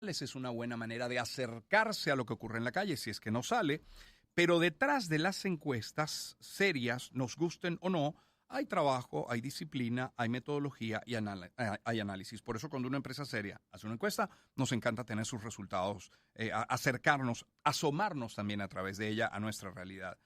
es una buena manera de acercarse a lo que ocurre en la calle, si es que no sale, pero detrás de las encuestas serias, nos gusten o no, hay trabajo, hay disciplina, hay metodología y hay análisis. Por eso cuando una empresa seria hace una encuesta, nos encanta tener sus resultados, acercarnos, asomarnos también a través de ella a nuestra realidad.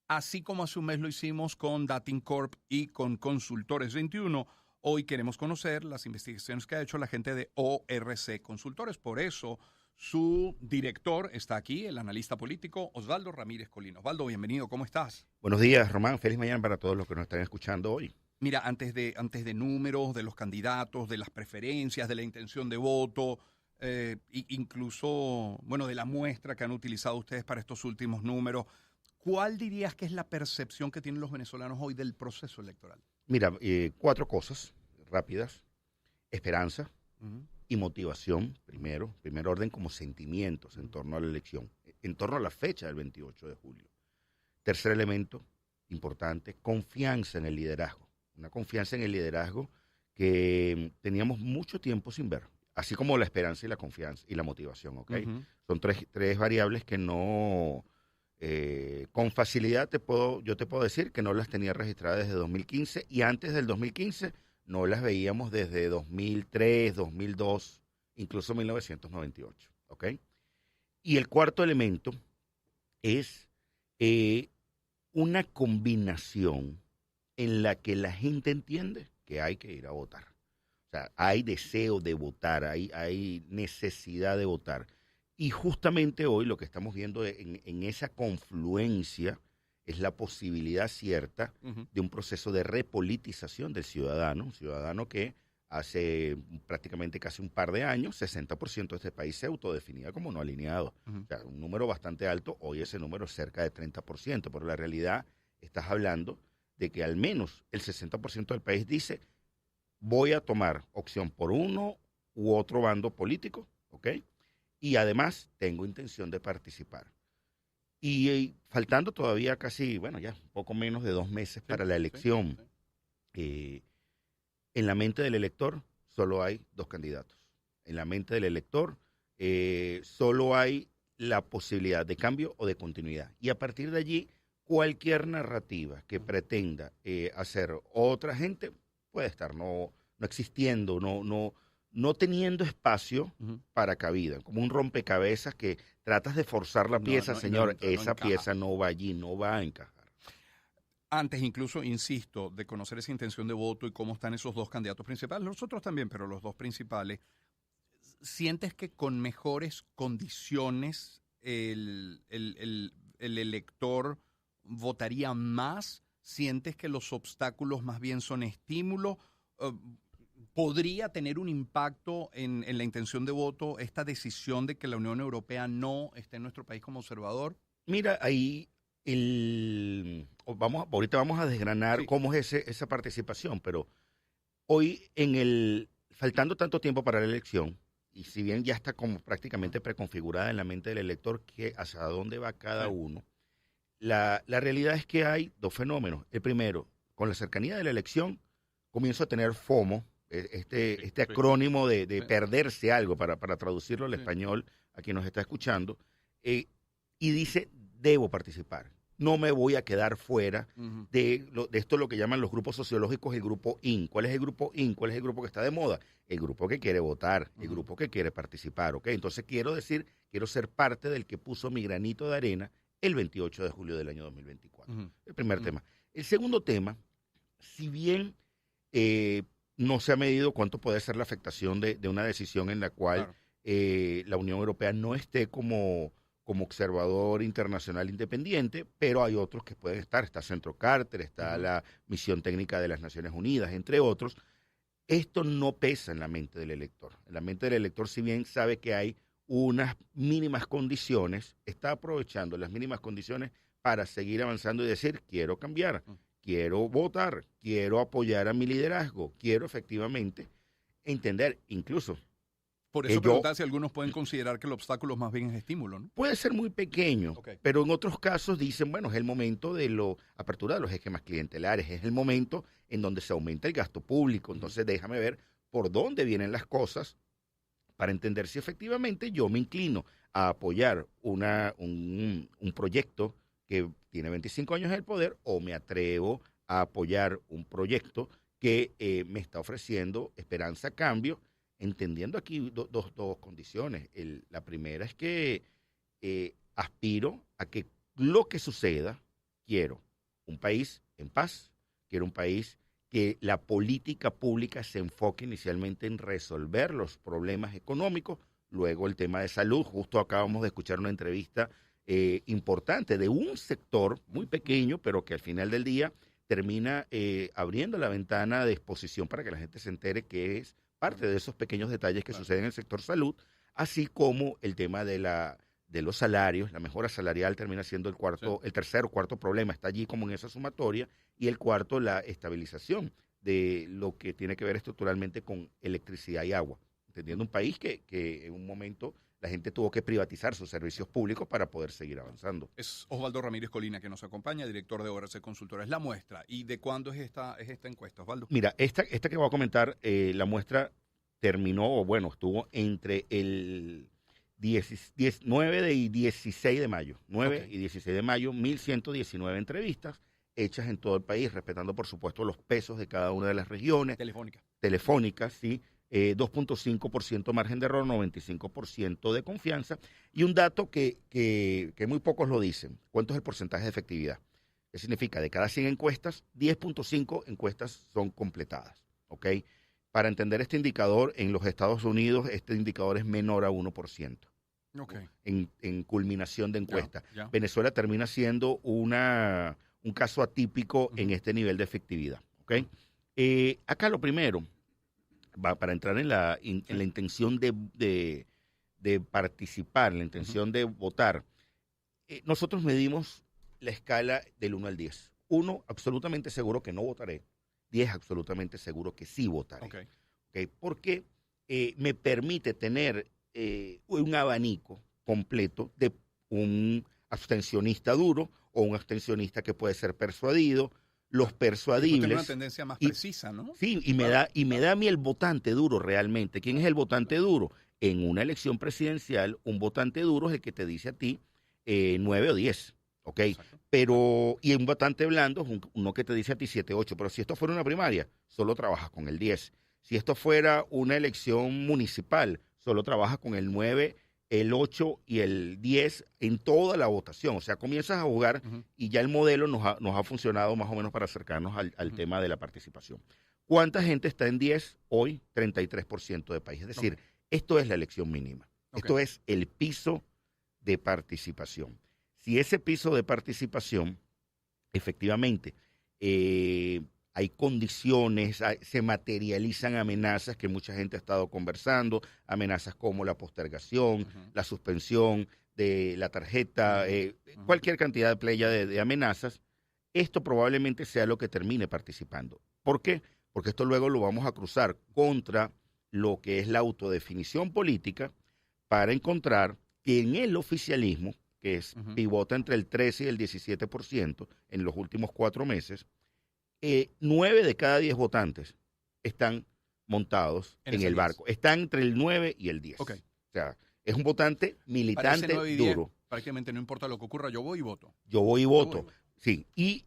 Así como hace un mes lo hicimos con Dating Corp y con Consultores 21, hoy queremos conocer las investigaciones que ha hecho la gente de ORC Consultores. Por eso, su director está aquí, el analista político Osvaldo Ramírez Colino. Osvaldo, bienvenido, ¿cómo estás? Buenos días, Román. Feliz mañana para todos los que nos están escuchando hoy. Mira, antes de números, de los candidatos, de las preferencias, de la intención de voto, incluso, bueno, de la muestra que han utilizado ustedes para estos últimos números, ¿cuál dirías que es la percepción que tienen los venezolanos hoy del proceso electoral? Mira, 4 cosas rápidas. Esperanza y motivación, primer orden como sentimientos en torno a la elección, en torno a la fecha del 28 de julio. Tercer elemento importante, confianza en el liderazgo. Una confianza en el liderazgo que teníamos mucho tiempo sin ver, así como la esperanza y la confianza y la motivación, ¿ok? Son tres variables que no, con facilidad yo te puedo decir que no las tenía registradas desde 2015 y antes del 2015 no las veíamos desde 2003, 2002, incluso 1998, ¿ok? Y el cuarto elemento es una combinación en la que la gente entiende que hay que ir a votar. O sea, hay deseo de votar, hay necesidad de votar. Y justamente hoy lo que estamos viendo en esa confluencia es la posibilidad cierta de un proceso de repolitización del ciudadano, un ciudadano que hace prácticamente casi un par de años, 60% de este país se autodefinía como no alineado. O sea, un número bastante alto, hoy ese número es cerca de 30%, pero la realidad estás hablando de que al menos el 60% del país dice voy a tomar opción por uno u otro bando político, ¿ok? Y además tengo intención de participar. Y faltando todavía casi, bueno, ya un poco menos de 2 meses para la elección, en la mente del elector solo hay 2 candidatos. En la mente del elector solo hay la posibilidad de cambio o de continuidad. Y a partir de allí, cualquier narrativa que pretenda hacer otra gente puede estar no existiendo, no teniendo espacio para cabida. Como un rompecabezas que tratas de forzar la pieza, señor, esa pieza no va allí, no va a encajar. Antes incluso, insisto, de conocer esa intención de voto y cómo están esos 2 candidatos principales, los otros también, pero los 2 principales, ¿sientes que con mejores condiciones el elector votaría más? ¿Sientes que los obstáculos más bien son estímulos? ¿Podría tener un impacto en la intención de voto esta decisión de que la Unión Europea no esté en nuestro país como observador? Mira, ahí ahorita vamos a desgranar cómo es esa participación, pero hoy faltando tanto tiempo para la elección, y si bien ya está como prácticamente preconfigurada en la mente del elector que hacia dónde va cada uno, la realidad es que hay 2 fenómenos. El primero, con la cercanía de la elección, comienzo a tener FOMO, este acrónimo de perderse algo, para traducirlo al español a quien nos está escuchando, y dice, debo participar. No me voy a quedar fuera de esto, lo que llaman los grupos sociológicos, el grupo IN. ¿Cuál es el grupo IN? ¿Cuál es el grupo que está de moda? El grupo que quiere votar, el grupo que quiere participar, ¿ok? Entonces quiero ser parte del que puso mi granito de arena el 28 de julio del año 2024. El primer tema. El segundo tema, si bien no se ha medido cuánto puede ser la afectación de una decisión en la cual la Unión Europea no esté como observador internacional independiente, pero hay otros que pueden estar. Está Centro Carter, está la Misión Técnica de las Naciones Unidas, entre otros. Esto no pesa en la mente del elector. En la mente del elector, si bien sabe que hay unas mínimas condiciones, está aprovechando las mínimas condiciones para seguir avanzando y decir, quiero cambiar, quiero votar, quiero apoyar a mi liderazgo, quiero efectivamente entender, incluso. Por eso preguntaba si algunos pueden considerar que el obstáculo más bien es estímulo, ¿no? Puede ser muy pequeño, pero en otros casos dicen, bueno, es el momento de la apertura de los esquemas clientelares, es el momento en donde se aumenta el gasto público, entonces déjame ver por dónde vienen las cosas para entender si efectivamente yo me inclino a apoyar un proyecto que tiene 25 años en el poder o me atrevo a apoyar un proyecto que me está ofreciendo esperanza a cambio, entendiendo aquí dos condiciones. La primera es que aspiro a que lo que suceda, quiero un país en paz, quiero un país que la política pública se enfoque inicialmente en resolver los problemas económicos, luego el tema de salud. Justo acabamos de escuchar una entrevista importante de un sector muy pequeño, pero que al final del día termina abriendo la ventana de exposición para que la gente se entere que es parte de esos pequeños detalles que suceden en el sector salud, así como el tema de los salarios. La mejora salarial termina siendo el tercer o cuarto problema, está allí como en esa sumatoria, y el cuarto, la estabilización de lo que tiene que ver estructuralmente con electricidad y agua, entendiendo un país que en un momento la gente tuvo que privatizar sus servicios públicos para poder seguir avanzando. Es Osvaldo Ramírez Colina que nos acompaña, director de ORC Consultores. La muestra, ¿y de cuándo es esta encuesta, Osvaldo? Mira, esta que voy a comentar, la muestra terminó, o bueno, estuvo entre el 9 y 16 de mayo. 9 y 16 de mayo, 1.119 entrevistas hechas en todo el país, respetando, por supuesto, los pesos de cada una de las regiones. Telefónicas, sí. 2.5% margen de error, 95% de confianza. Y un dato que muy pocos lo dicen. ¿Cuánto es el porcentaje de efectividad? ¿Qué significa? De cada 100 encuestas, 10.5 encuestas son completadas. ¿Ok? Para entender este indicador, en los Estados Unidos este indicador es menor a 1%. Okay. En culminación de encuesta. Ya. Venezuela termina siendo un caso atípico en este nivel de efectividad. ¿Okay? Acá lo primero, para entrar en la intención de participar, en la intención de votar, nosotros medimos la escala del 1 al 10. 1, absolutamente seguro que no votaré. 10, absolutamente seguro que sí votaré. Okay. Porque me permite tener un abanico completo de un abstencionista duro o un abstencionista que puede ser persuadido, los persuadibles. Tiene una tendencia más precisa, ¿no? Sí, y me da a mí el votante duro realmente. ¿Quién es el votante duro? En una elección presidencial, un votante duro es el que te dice a ti 9 o 10. ¿Ok? Exacto. Y un votante blando es uno que te dice a ti 7, 8. Pero si esto fuera una primaria, solo trabajas con el 10. Si esto fuera una elección municipal, solo trabajas con el 9, el 8 y el 10 en toda la votación. O sea, comienzas a jugar y ya el modelo nos ha funcionado más o menos para acercarnos al tema de la participación. ¿Cuánta gente está en 10 hoy? 33% de país. Es decir, esto es la elección mínima. Esto es el piso de participación. Si ese piso de participación, efectivamente, hay condiciones, se materializan amenazas que mucha gente ha estado conversando, amenazas como la postergación, la suspensión de la tarjeta, cualquier cantidad de playa de amenazas, esto probablemente sea lo que termine participando. ¿Por qué? Porque esto luego lo vamos a cruzar contra lo que es la autodefinición política para encontrar que en el oficialismo, que pivota entre el 13 y el 17% en los últimos 4 meses, 9 de cada 10 votantes están montados en el barco. Están entre el 9 y el 10. Okay. O sea, es un votante militante duro. Prácticamente no importa lo que ocurra, yo voy y voto. Yo voy y voto. Sí. Y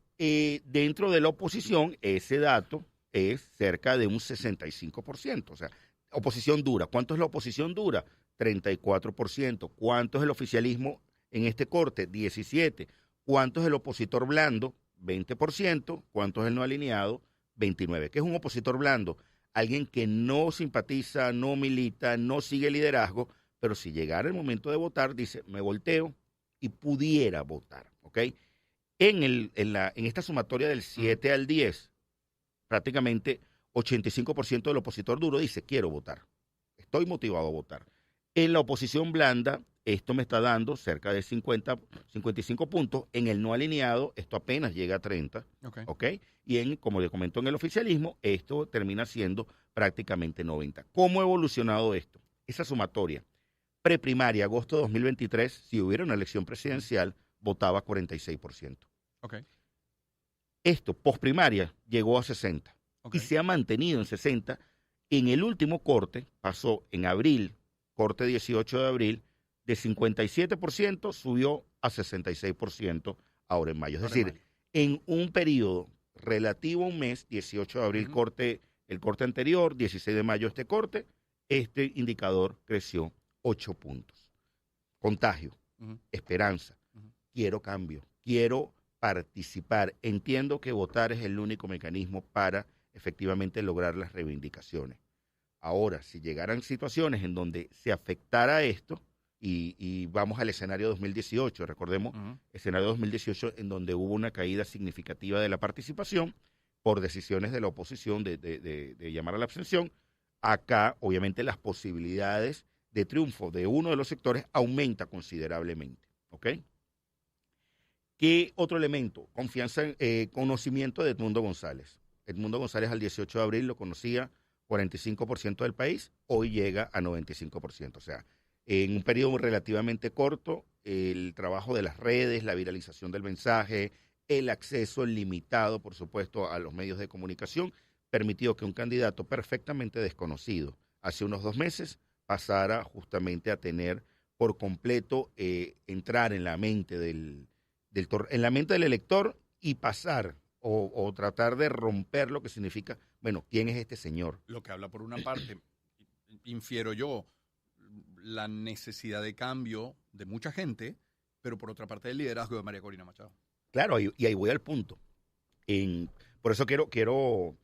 dentro de la oposición, ese dato es cerca de un 65%. O sea, oposición dura. ¿Cuánto es la oposición dura? 34%. ¿Cuánto es el oficialismo en este corte? 17%. ¿Cuánto es el opositor blando? 20%. ¿Cuánto es el no alineado? 29%. ¿Qué es un opositor blando? Alguien que no simpatiza, no milita, no sigue liderazgo, pero si llegara el momento de votar, dice, me volteo y pudiera votar. ¿Ok? En esta sumatoria del 7 al 10, prácticamente 85% del opositor duro dice, quiero votar. Estoy motivado a votar. En la oposición blanda, esto me está dando cerca de 55 puntos. En el no alineado, esto apenas llega a 30. ¿Okay? Y como le comentó en el oficialismo, esto termina siendo prácticamente 90. ¿Cómo ha evolucionado esto? Esa sumatoria. Preprimaria, agosto de 2023, si hubiera una elección presidencial, votaba 46%. Okay. Esto, posprimaria, llegó a 60. Y se ha mantenido en 60. En el último corte, pasó en abril corte 18 de abril, de 57% subió a 66% ahora en mayo. Es decir, en un periodo relativo a un mes, 18 de abril el corte anterior, 16 de mayo este corte, este indicador creció 8 puntos. Contagio, esperanza, quiero cambio, quiero participar. Entiendo que votar es el único mecanismo para efectivamente lograr las reivindicaciones. Ahora, si llegaran situaciones en donde se afectara esto, y vamos al escenario 2018, recordemos, escenario 2018 en donde hubo una caída significativa de la participación por decisiones de la oposición de llamar a la abstención, acá obviamente las posibilidades de triunfo de uno de los sectores aumenta considerablemente, ¿ok? ¿Qué otro elemento? Confianza, conocimiento de Edmundo González. Edmundo González al 18 de abril lo conocía 45% del país, hoy llega a 95%. O sea, en un periodo relativamente corto, el trabajo de las redes, la viralización del mensaje, el acceso limitado, por supuesto, a los medios de comunicación, permitió que un candidato perfectamente desconocido hace unos 2 meses pasara justamente a tener por completo, entrar en la mente en la mente del elector y pasar o tratar de romper lo que significa, bueno, ¿quién es este señor? Lo que habla por una parte, infiero yo, la necesidad de cambio de mucha gente, pero por otra parte el liderazgo de María Corina Machado. Claro, y ahí voy al punto. Por eso quiero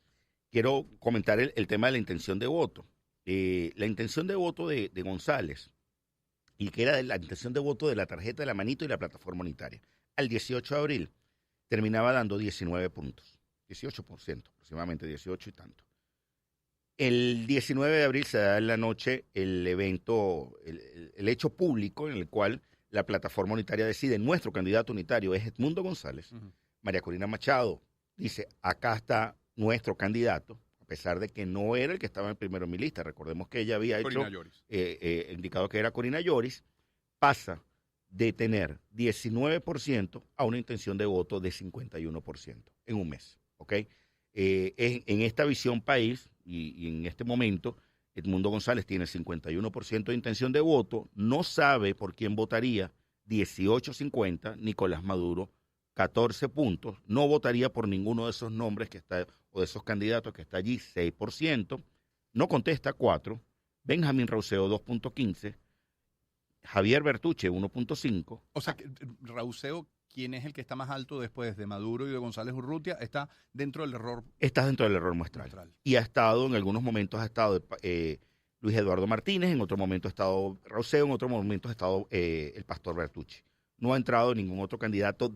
comentar el tema de la intención de voto. La intención de voto de González, y que era la intención de voto de la tarjeta de la manito y la plataforma unitaria, al 18 de abril terminaba dando 19 puntos, 18%, aproximadamente 18 y tanto. El 19 de abril se da en la noche el evento, el hecho público en el cual la plataforma unitaria decide, nuestro candidato unitario es Edmundo González. María Corina Machado dice, acá está nuestro candidato, a pesar de que no era el que estaba en primero en mi lista. Recordemos que ella había indicado que era Corina Lloris, pasa de tener 19% a una intención de voto de 51% en un mes, ¿ok? En esta visión país y en este momento, Edmundo González tiene 51% de intención de voto, no sabe por quién votaría, 18.50, Nicolás Maduro, 14 puntos, no votaría por ninguno de esos nombres que está, o de esos candidatos que está allí, 6%, no contesta 4%, Benjamín Rauseo 2.15%, Javier Bertuche 1.5%. O sea, Rauseo, ¿quién es el que está más alto después de Maduro y de González Urrutia? Está dentro del error. Está dentro del error muestral. Y ha estado, en algunos momentos ha estado Luis Eduardo Martínez, en otro momento ha estado Rauseo, en otro momento ha estado el pastor Bertucci. No ha entrado ningún otro candidato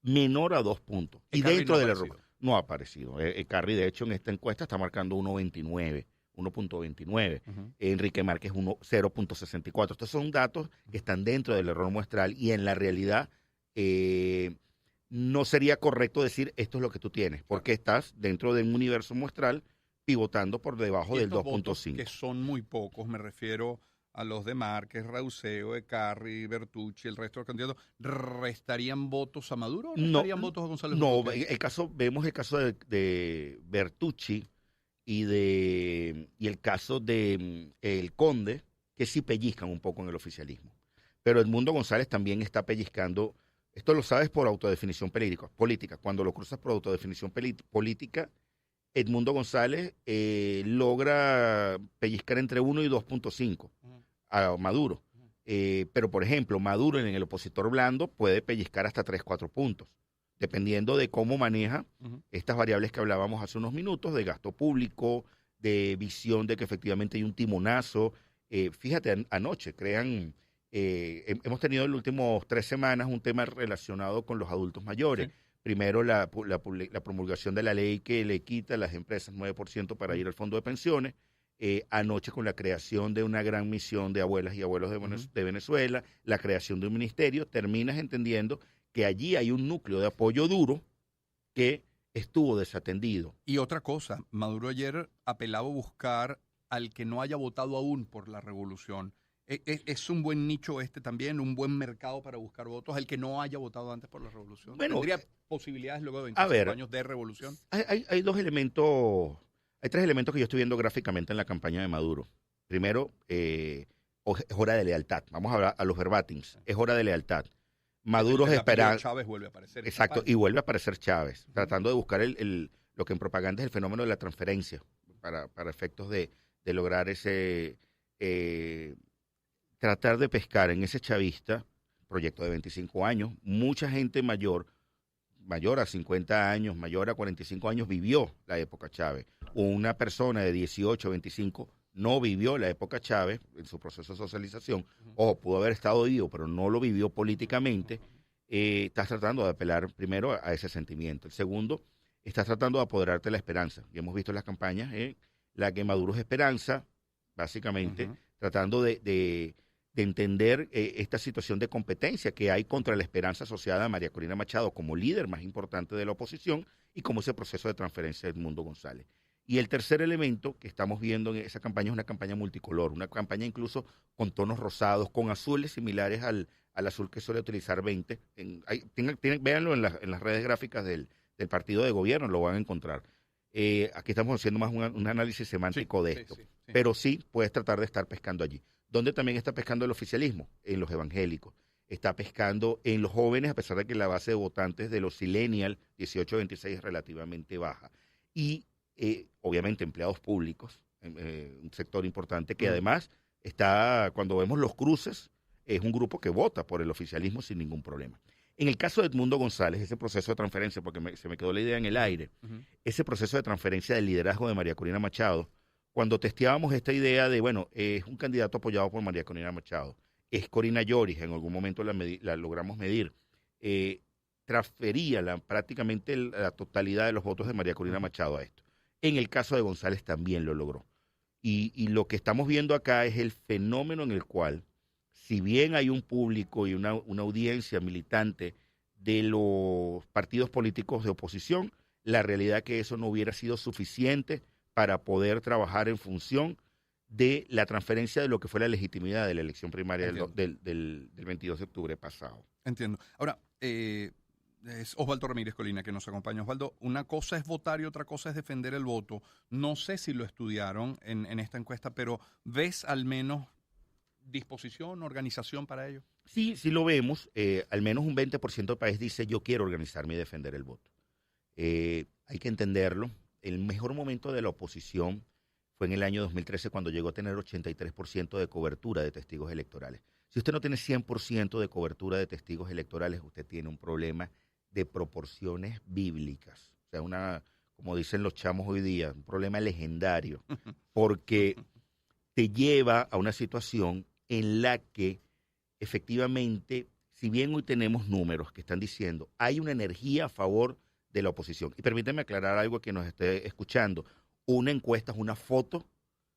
menor a 2 puntos. Y dentro del error no ha aparecido. Carri, de hecho, en esta encuesta está marcando 1.29. Enrique Márquez 0.64. Estos son datos que están dentro del error muestral y en la realidad no sería correcto decir esto es lo que tú tienes, porque estás dentro de un universo muestral pivotando por debajo del 2.5. Que son muy pocos, me refiero a los de Márquez, Rauseo, Carri, Bertucci, el resto de los candidatos, ¿restarían votos a Maduro o restarían votos a González? No, vemos el caso de Bertucci y el caso de el Conde, que sí pellizcan un poco en el oficialismo. Pero Edmundo González también está pellizcando, esto lo sabes por autodefinición política. Cuando lo cruzas por autodefinición política, Edmundo González logra pellizcar entre 1 y 2.5 a Maduro. Pero, por ejemplo, Maduro en el opositor blando puede pellizcar hasta 3-4 puntos, dependiendo de cómo maneja estas variables que hablábamos hace unos minutos, de gasto público, de visión de que efectivamente hay un timonazo. Fíjate, anoche hemos tenido en las últimas 3 semanas un tema relacionado con los adultos mayores. Sí. Primero, la promulgación de la ley que le quita a las empresas 9% para ir al fondo de pensiones. Anoche con la creación de una gran misión de abuelas y abuelos de Venezuela, la creación de un ministerio, terminas entendiendo que allí hay un núcleo de apoyo duro que estuvo desatendido. Y otra cosa, Maduro ayer apelaba a buscar al que no haya votado aún por la revolución. ¿Es un buen nicho también, un buen mercado para buscar votos, al que no haya votado antes por la revolución? Bueno, ¿tendría posibilidades luego de 25 años de revolución? Hay 3 elementos que yo estoy viendo gráficamente en la campaña de Maduro. Primero, es hora de lealtad. Vamos a hablar a los verbatins. Es hora de lealtad. Maduro es El apellido esperanza. Chávez vuelve a aparecer. Exacto, y vuelve a aparecer Chávez, tratando de buscar lo que en propaganda es el fenómeno de la transferencia, para efectos de lograr ese, tratar de pescar en ese chavista, proyecto de 25 años, mucha gente mayor a 50 años, mayor a 45 años, vivió la época Chávez. Una persona de 18, 25 no vivió la época Chávez en su proceso de socialización, o pudo haber estado vivo, pero no lo vivió políticamente. Estás tratando de apelar primero a ese sentimiento. El segundo, estás tratando de apoderarte de la esperanza. Y hemos visto las campañas, la que Maduro es esperanza, básicamente, tratando de entender esta situación de competencia que hay contra la esperanza asociada a María Corina Machado como líder más importante de la oposición y como ese proceso de transferencia de Edmundo González. Y el tercer elemento que estamos viendo en esa campaña es una campaña multicolor, una campaña incluso con tonos rosados, con azules similares al azul que suele utilizar 20. Véanlo en las redes gráficas del partido de gobierno, lo van a encontrar. Aquí estamos haciendo más un análisis semántico de esto, pero sí puedes tratar de estar pescando allí. ¿Dónde también está pescando el oficialismo? En los evangélicos. Está pescando en los jóvenes, a pesar de que la base de votantes de los Sillennial 18-26 es relativamente baja. Y obviamente empleados públicos, un sector importante que además está, cuando vemos los cruces, es un grupo que vota por el oficialismo sin ningún problema. En el caso de Edmundo González, ese proceso de transferencia, porque se me quedó la idea en el aire, ese proceso de transferencia del liderazgo de María Corina Machado, cuando testeábamos esta idea de, bueno, es un candidato apoyado por María Corina Machado, es Corina Yoris, en algún momento la logramos medir, transfería prácticamente la totalidad de los votos de María Corina Machado a esto. En el caso de González también lo logró. Y lo que estamos viendo acá es el fenómeno en el cual, si bien hay un público y una audiencia militante de los partidos políticos de oposición, la realidad es que eso no hubiera sido suficiente para poder trabajar en función de la transferencia de lo que fue la legitimidad de la elección primaria del 22 de octubre pasado. Entiendo. Ahora, es Osvaldo Ramírez Colina que nos acompaña. Osvaldo, una cosa es votar y otra cosa es defender el voto. No sé si lo estudiaron en esta encuesta, pero ¿ves al menos disposición, organización para ello? Sí, sí lo vemos. Al menos un 20% del país dice yo quiero organizarme y defender el voto. Hay que entenderlo. El mejor momento de la oposición fue en el año 2013 cuando llegó a tener 83% de cobertura de testigos electorales. Si usted no tiene 100% de cobertura de testigos electorales, usted tiene un problema de proporciones bíblicas. O sea, como dicen los chamos hoy día, un problema legendario, porque te lleva a una situación en la que efectivamente, si bien hoy tenemos números que están diciendo, hay una energía a favor de la oposición. Y permíteme aclarar algo que nos esté escuchando. Una encuesta es una foto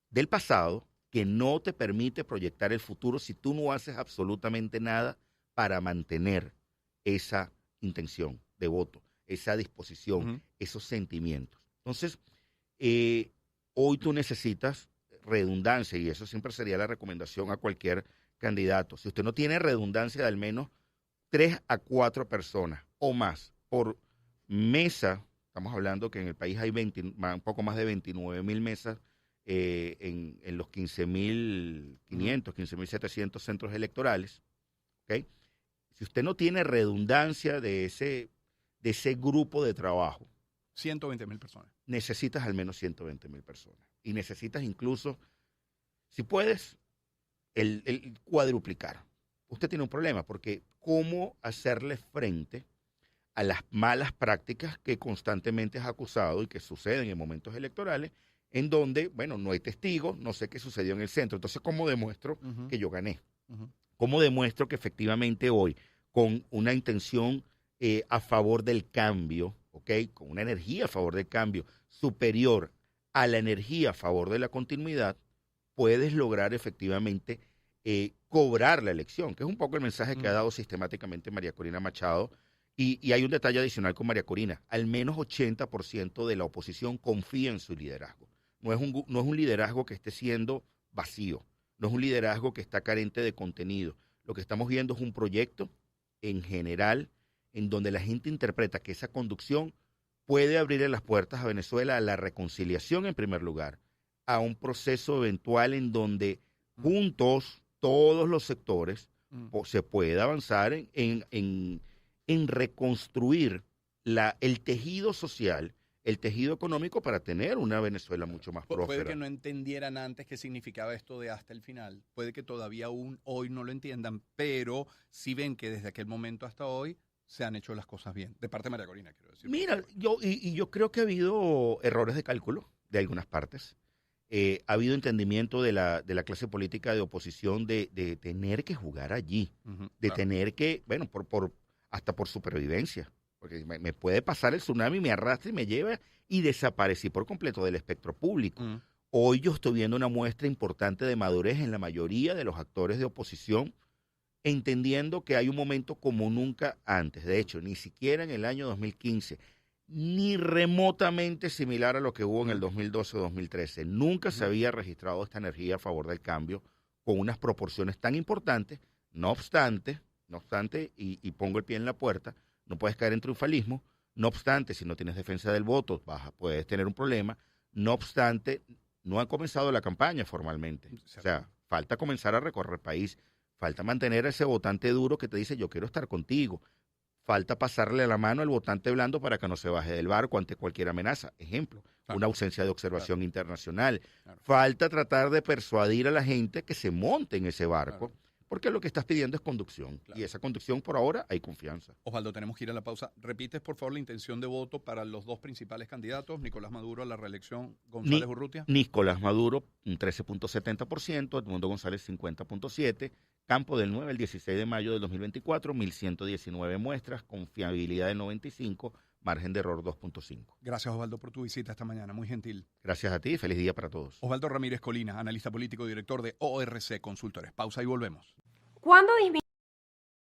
del pasado que no te permite proyectar el futuro si tú no haces absolutamente nada para mantener esa intención de voto, esa disposición, esos sentimientos. Entonces, hoy tú necesitas redundancia, y eso siempre sería la recomendación a cualquier candidato. Si usted no tiene redundancia de al menos 3 a 4 personas o más por mesa, estamos hablando que en el país hay un poco más de 29,000 mesas en los 15,500, 15,700 centros electorales, ¿okay? Si usted no tiene redundancia de ese grupo de trabajo, 120,000 personas. Necesitas al menos 120,000 personas. Y necesitas incluso, si puedes, el cuadruplicar. Usted tiene un problema, porque ¿cómo hacerle frente a las malas prácticas que constantemente es acusado y que suceden en momentos electorales, en donde, bueno, no hay testigos, no sé qué sucedió en el centro? Entonces, ¿cómo demuestro que yo gané? ¿Cómo demuestro que efectivamente hoy, con una intención a favor del cambio, ¿okay? Con una energía a favor del cambio superior a la energía a favor de la continuidad, puedes lograr efectivamente cobrar la elección? Que es un poco el mensaje que ha dado sistemáticamente María Corina Machado. Y hay un detalle adicional con María Corina. Al menos 80% de la oposición confía en su liderazgo. No es un liderazgo que esté siendo vacío. No es un liderazgo que está carente de contenido. Lo que estamos viendo es un proyecto en general en donde la gente interpreta que esa conducción puede abrirle las puertas a Venezuela a la reconciliación en primer lugar, a un proceso eventual en donde juntos todos los sectores se pueda avanzar en reconstruir el tejido social, el tejido económico para tener una Venezuela mucho más próspera. Puede que no entendieran antes qué significaba esto de hasta el final, puede que todavía aún hoy no lo entiendan, pero sí ven que desde aquel momento hasta hoy se han hecho las cosas bien. De parte de María Corina, quiero decir. Mira, yo creo que ha habido errores de cálculo de algunas partes. Ha habido entendimiento de la clase política de oposición de tener que jugar allí, de tener que, bueno, hasta por supervivencia. Porque me puede pasar el tsunami, me arrastra y me lleva y desaparecí por completo del espectro público. Hoy yo estoy viendo una muestra importante de madurez en la mayoría de los actores de oposición, entendiendo que hay un momento como nunca antes. De hecho, ni siquiera en el año 2015, ni remotamente similar a lo que hubo en el 2012 o 2013. Nunca se había registrado esta energía a favor del cambio con unas proporciones tan importantes. No obstante, y pongo el pie en la puerta, no puedes caer en triunfalismo. No obstante, si no tienes defensa del voto, puedes tener un problema. No obstante, no ha comenzado la campaña formalmente. O sea, falta comenzar a recorrer el país. Falta mantener a ese votante duro que te dice, yo quiero estar contigo. Falta pasarle la mano al votante blando para que no se baje del barco ante cualquier amenaza. Ejemplo, una ausencia de observación internacional. Falta tratar de persuadir a la gente que se monte en ese barco. Porque lo que estás pidiendo es conducción. Y esa conducción, por ahora, hay confianza. Osvaldo, tenemos que ir a la pausa. ¿Repites, por favor, la intención de voto para los dos principales candidatos? Nicolás Maduro a la reelección, González Urrutia. Nicolás Maduro, un 13.70%, Edmundo González, 50.7%. Campo del 9 al 16 de mayo del 2024, 1.119 muestras, confiabilidad del 95%, margen de error 2.5%. Gracias, Osvaldo, por tu visita esta mañana. Muy gentil. Gracias a ti. Feliz día para todos. Osvaldo Ramírez Colina, analista político y director de ORC Consultores. Pausa y volvemos. ¿Cuándo disminuye